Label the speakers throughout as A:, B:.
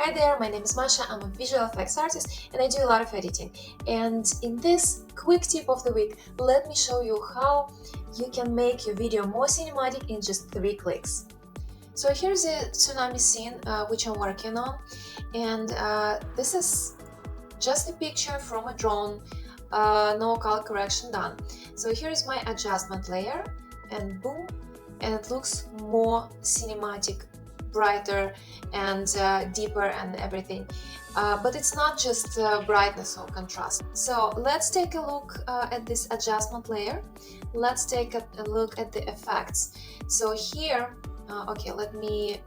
A: Hi there, my name is Masha, I'm a visual effects artist and I do a lot of editing. And in this quick tip of the week, let me show you how you can make your video more cinematic in just 3 clicks. So here's a tsunami scene which I'm working on, and this is just a picture from a drone, no color correction done. So here's my adjustment layer and boom, and it looks more cinematic, brighter and deeper and everything, but it's not just brightness or contrast. So let's take a look at this adjustment layer. Let's take a look at the effects. So here, okay, let me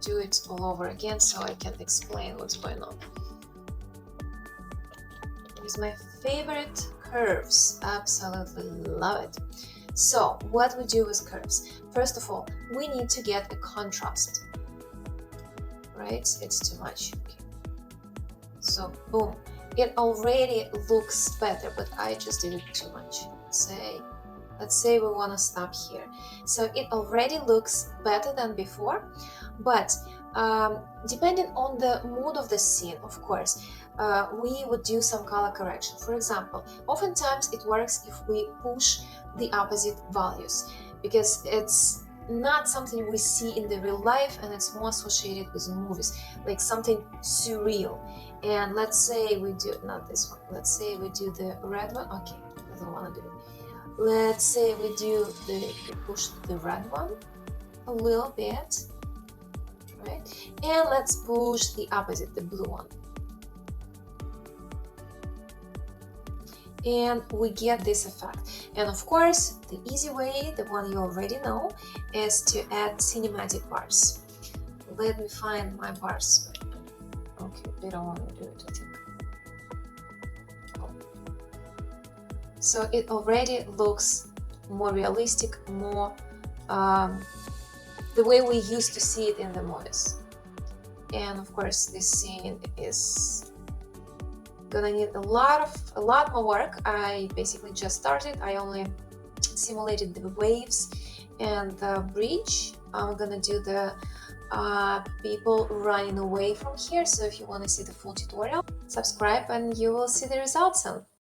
A: do it all over again so I can explain what's going on. With my favorite curves, absolutely love it. So what we do with curves, first of all, we need to get a contrast, right? It's too much. Okay. So boom, it already looks better, but I just did it too much. Let's say we want to stop here. So it already looks better than before, but depending on the mood of the scene, of course, we would do some color correction. For example, oftentimes it works if we push the opposite values, because it's not something we see in the real life and it's more associated with movies, like something surreal. And let's say we do, not this one, let's say we do the red one. Okay, I don't want to do it. Let's say we push the red one a little bit, right? And let's push the opposite, the blue one. And we get this effect. And of course, the easy way, the one you already know, is to add cinematic bars. Let me find my bars. Okay, we don't want to do it, I think. So it already looks more realistic, more the way we used to see it in the movies. And of course, this scene is gonna need a lot more work. I basically just started. I only simulated the waves and the bridge. I'm gonna do the people running away from here. So if you want to see the full tutorial, subscribe and you will see the results soon.